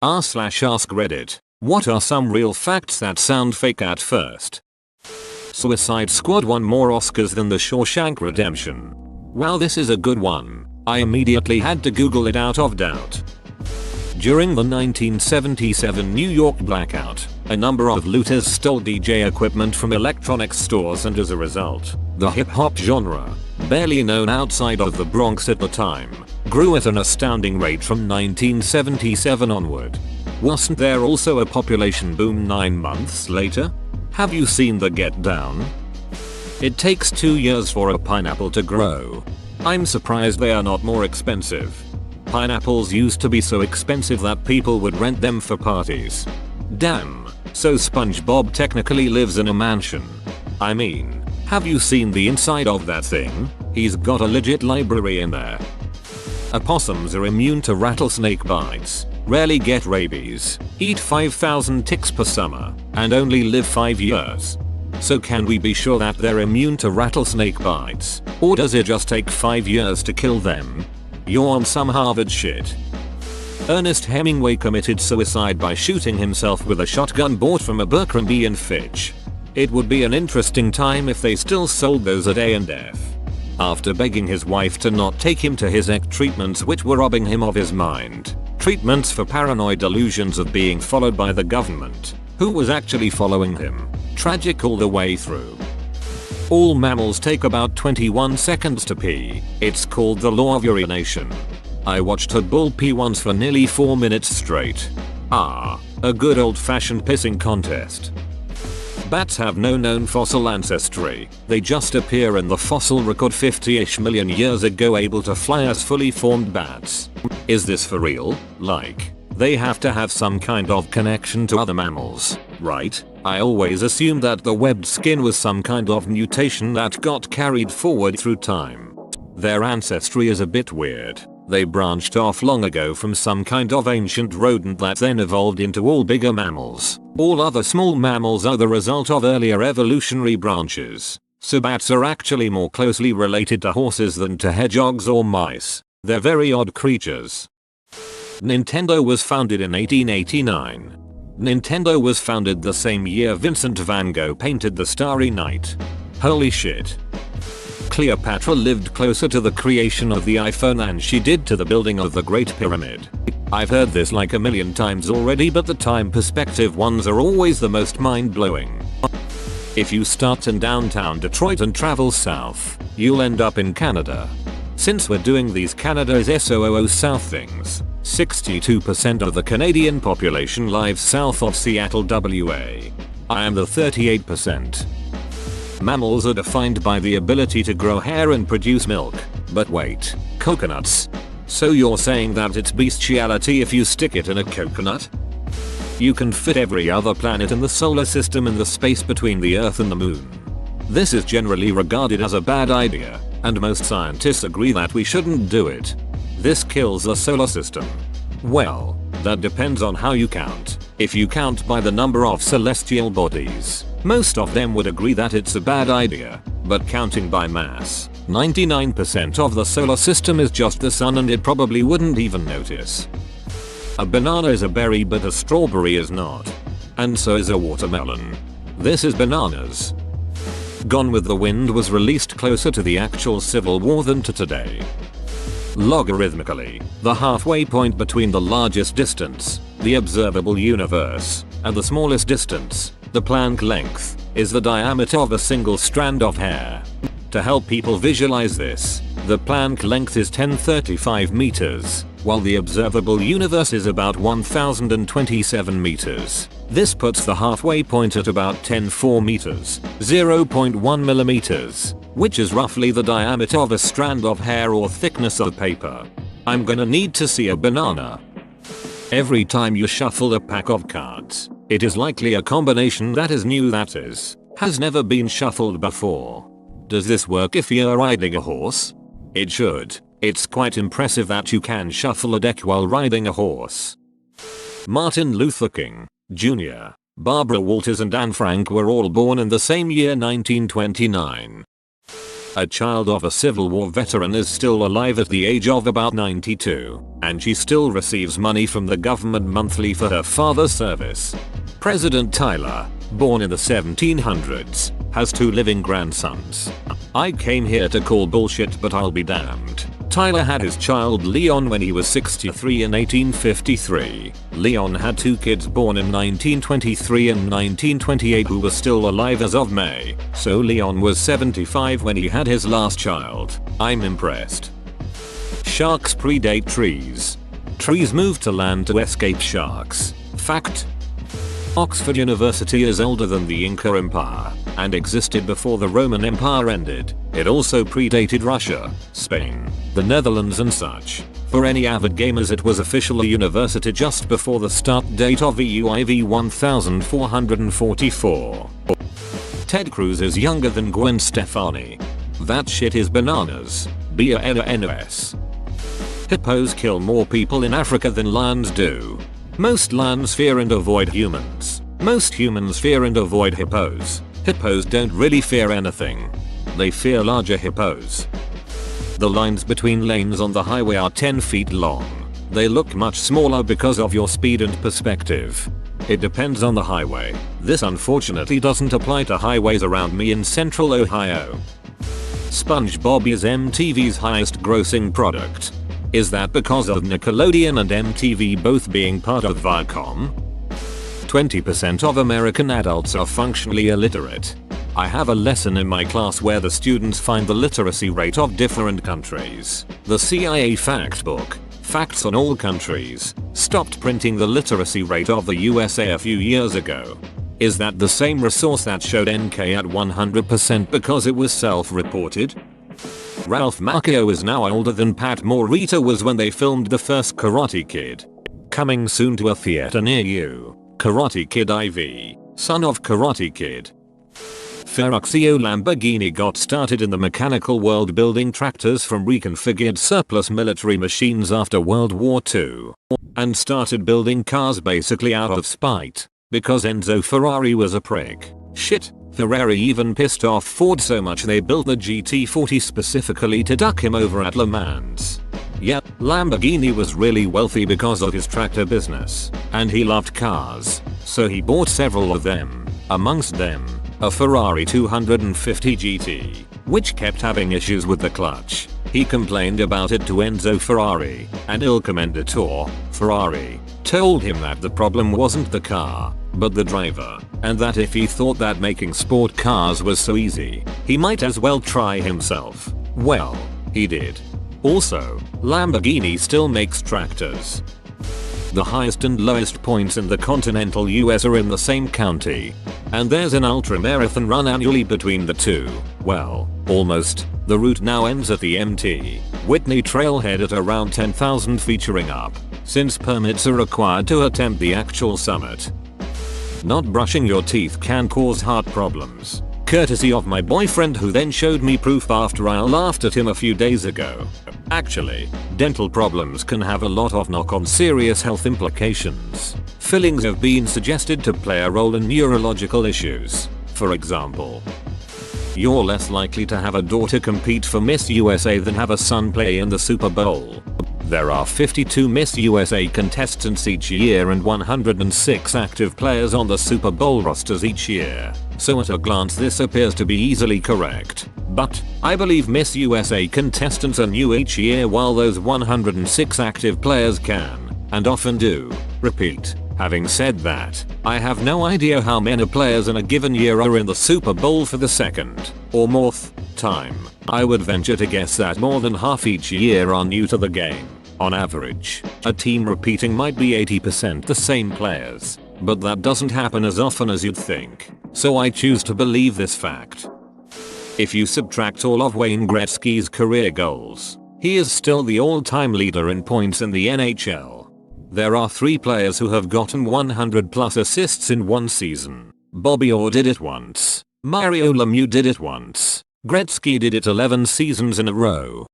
r/ask Reddit. What are some real facts that sound fake at first? Suicide Squad won more Oscars than The Shawshank Redemption. Wow, this is a good one. I immediately had to Google it out of doubt. During the 1977 New York blackout, a number of looters stole DJ equipment from electronics stores, and as a result, the hip-hop genre, barely known outside of the Bronx at the time, grew at an astounding rate from 1977 onward. Wasn't there also a population boom 9 months later? Have you seen The Get Down? It takes 2 years for a pineapple to grow. I'm surprised they are not more expensive. Pineapples used to be so expensive that people would rent them for parties. Damn, so SpongeBob technically lives in a mansion. I mean, have you seen the inside of that thing? He's got a legit library in there. Opossums are immune to rattlesnake bites, rarely get rabies, eat 5,000 ticks per summer, and only live 5 years. So can we be sure that they're immune to rattlesnake bites, or does it just take 5 years to kill them? You're on some Harvard shit. Ernest Hemingway committed suicide by shooting himself with a shotgun bought from Abercrombie & Fitch. It would be an interesting time if they still sold those at A&F. After begging his wife to not take him to his treatments which were robbing him of his mind. Treatments for paranoid delusions of being followed by the government. Who was actually following him? Tragic all the way through. All mammals take about 21 seconds to pee. It's called the law of urination. I watched a bull pee once for nearly 4 minutes straight. Ah, a good old-fashioned pissing contest. Bats have no known fossil ancestry. They just appear in the fossil record 50-ish million years ago, able to fly as fully formed bats. Is this for real? Like, they have to have some kind of connection to other mammals, right? I always assumed that the webbed skin was some kind of mutation that got carried forward through time. Their ancestry is a bit weird. They branched off long ago from some kind of ancient rodent that then evolved into all bigger mammals. All other small mammals are the result of earlier evolutionary branches. So bats are actually more closely related to horses than to hedgehogs or mice. They're very odd creatures. Nintendo was founded in 1889. Nintendo was founded the same year Vincent van Gogh painted The Starry Night. Holy shit. Cleopatra lived closer to the creation of the iPhone than she did to the building of the Great Pyramid. I've heard this like a million times already, but the time perspective ones are always the most mind-blowing. If you start in downtown Detroit and travel south, you'll end up in Canada. Since we're doing these Canada's SOOO South things, 62% of the Canadian population lives south of Seattle, WA. I am the 38%. Mammals are defined by the ability to grow hair and produce milk. But wait, coconuts? So you're saying that it's bestiality if you stick it in a coconut? You can fit every other planet in the solar system in the space between the Earth and the Moon. This is generally regarded as a bad idea, and most scientists agree that we shouldn't do it. This kills the solar system. Well, that depends on how you count. If you count by the number of celestial bodies, most of them would agree that it's a bad idea. But counting by mass, 99% of the solar system is just the sun, and it probably wouldn't even notice. A banana is a berry, but a strawberry is not. And so is a watermelon. This is bananas. Gone with the Wind was released closer to the actual Civil War than to today. Logarithmically, the halfway point between the largest distance, the observable universe, and the smallest distance, the Planck length, is the diameter of a single strand of hair. To help people visualize this, the Planck length is 1035 meters, while the observable universe is about 1027 meters. This puts the halfway point at about 10.4 meters, 0.1 millimeters, which is roughly the diameter of a strand of hair or thickness of paper. I'm gonna need to see a banana. Every time you shuffle a pack of cards, it is likely a combination that is new, that is, has never been shuffled before. Does this work if you're riding a horse? It should. It's quite impressive that you can shuffle a deck while riding a horse. Martin Luther King, Jr., Barbara Walters and Anne Frank were all born in the same year, 1929. A child of a Civil War veteran is still alive at the age of about 92, and she still receives money from the government monthly for her father's service. President Tyler, born in the 1700s, has 2 living grandsons. I came here to call bullshit, but I'll be damned. Tyler had his child Leon when he was 63 in 1853. Leon had 2 kids born in 1923 and 1928 who were still alive as of May, so Leon was 75 when he had his last child. I'm impressed. Sharks predate trees. Trees move to land to escape sharks. Fact. Oxford University is older than the Inca Empire and existed before the Roman Empire ended. It also predated Russia, Spain, the Netherlands and such. For any avid gamers, it was officially a university just before the start date of EUIV 1444. Ted Cruz is younger than Gwen Stefani. That shit is bananas. B-A-N-A-N-O-S. Hippos kill more people in Africa than lions do. Most lions fear and avoid humans. Most humans fear and avoid hippos. Hippos don't really fear anything. They fear larger hippos. The lines between lanes on the highway are 10 feet long. They look much smaller because of your speed and perspective. It depends on the highway. This unfortunately doesn't apply to highways around me in central Ohio. SpongeBob is MTV's highest grossing product. Is that because of Nickelodeon and MTV both being part of Viacom? 20% of American adults are functionally illiterate. I have a lesson in my class where the students find the literacy rate of different countries. The CIA fact book, Facts on All Countries, stopped printing the literacy rate of the USA a few years ago. Is that the same resource that showed NK at 100% because it was self-reported? Ralph Macchio is now older than Pat Morita was when they filmed the first Karate Kid. Coming soon to a theater near you. Karate Kid IV, son of Karate Kid. Ferruccio Lamborghini got started in the mechanical world building tractors from reconfigured surplus military machines after World War II. And started building cars basically out of spite. Because Enzo Ferrari was a prick. Shit. Ferrari even pissed off Ford so much they built the GT40 specifically to duck him over at Le Mans. Yep, Lamborghini was really wealthy because of his tractor business, and he loved cars, so he bought several of them, amongst them, a Ferrari 250 GT, which kept having issues with the clutch. He complained about it to Enzo Ferrari, and Il Commendatore, Ferrari, told him that the problem wasn't the car, but the driver, and that if he thought that making sport cars was so easy, he might as well try himself. Well, he did. Also, Lamborghini still makes tractors. The highest and lowest points in the continental US are in the same county. And there's an ultramarathon run annually between the two. Well, almost. The route now ends at the Mt. Whitney Trailhead at around 10,000 featuring up, since permits are required to attempt the actual summit. Not brushing your teeth can cause heart problems. Courtesy of my boyfriend, who then showed me proof after I laughed at him a few days ago. Actually, dental problems can have a lot of knock-on serious health implications. Fillings have been suggested to play a role in neurological issues. For example, you're less likely to have a daughter compete for Miss USA than have a son play in the Super Bowl. There are 52 Miss USA contestants each year and 106 active players on the Super Bowl rosters each year, so at a glance this appears to be easily correct. But, I believe Miss USA contestants are new each year while those 106 active players can, and often do, repeat. Having said that, I have no idea how many players in a given year are in the Super Bowl for the second, or more time. I would venture to guess that more than half each year are new to the game. On average, a team repeating might be 80% the same players, but that doesn't happen as often as you'd think, so I choose to believe this fact. If you subtract all of Wayne Gretzky's career goals, he is still the all-time leader in points in the NHL. There are 3 players who have gotten 100 plus assists in one season. Bobby Orr did it once. Mario Lemieux did it once. Gretzky did it 11 seasons in a row.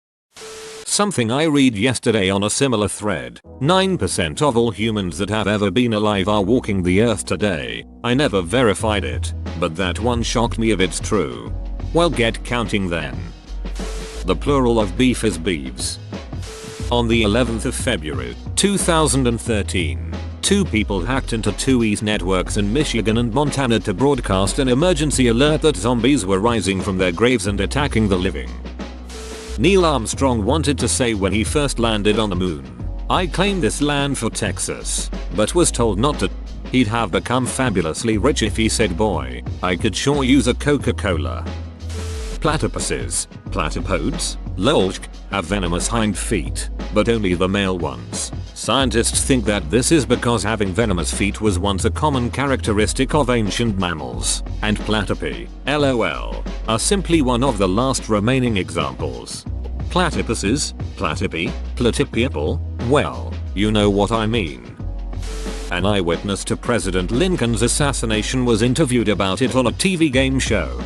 Something I read yesterday on a similar thread. 9% of all humans that have ever been alive are walking the earth today. I never verified it, but that one shocked me if it's true. Well, get counting then. The plural of beef is beeves. On the 11th of February, 2013, two people hacked into two East networks in Michigan and Montana to broadcast an emergency alert that zombies were rising from their graves and attacking the living. Neil Armstrong wanted to say when he first landed on the moon, "I claim this land for Texas," but was told not to. He'd have become fabulously rich if he said, "Boy, I could sure use a Coca-Cola." Platypuses, platypodes, lolch, have venomous hind feet, but only the male ones. Scientists think that this is because having venomous feet was once a common characteristic of ancient mammals, and platypi, lol, are simply one of the last remaining examples. Platypuses, platypi, platyppeople, well, you know what I mean. An eyewitness to President Lincoln's assassination was interviewed about it on a TV game show.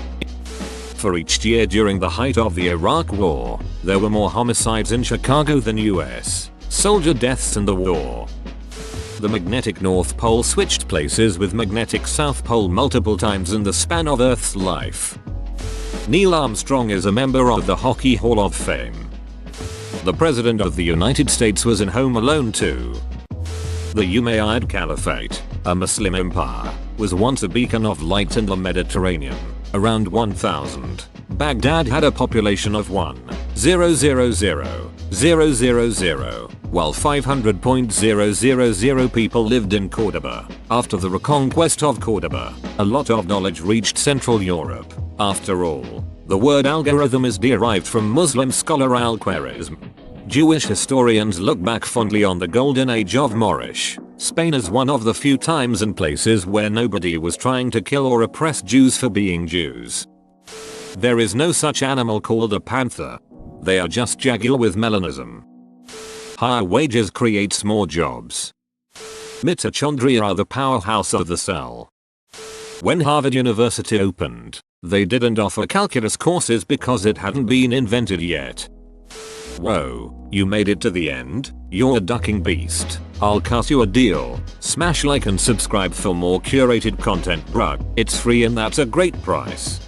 For each year during the height of the Iraq War, there were more homicides in Chicago than US soldier deaths in the war. The magnetic North Pole switched places with magnetic South Pole multiple times in the span of Earth's life. Neil Armstrong is a member of the Hockey Hall of Fame. The President of the United States was in Home Alone 2. The Umayyad Caliphate, a Muslim empire, was once a beacon of light in the Mediterranean. Around 1000, Baghdad had a population of 1,000,000, while 500,000 people lived in Cordoba. After the reconquest of Cordoba, a lot of knowledge reached Central Europe. After all, the word algorithm is derived from Muslim scholar Al-Khwarizm. Jewish historians look back fondly on the golden age of Moorish Spain as one of the few times and places where nobody was trying to kill or oppress Jews for being Jews. There is no such animal called a panther. They are just jaguar with melanism. Higher wages creates more jobs. Mitochondria are the powerhouse of the cell. When Harvard University opened, they didn't offer calculus courses because it hadn't been invented yet. Whoa, you made it to the end? You're a ducking beast. I'll cut you a deal. Smash like and subscribe for more curated content, bruh. It's free and that's a great price.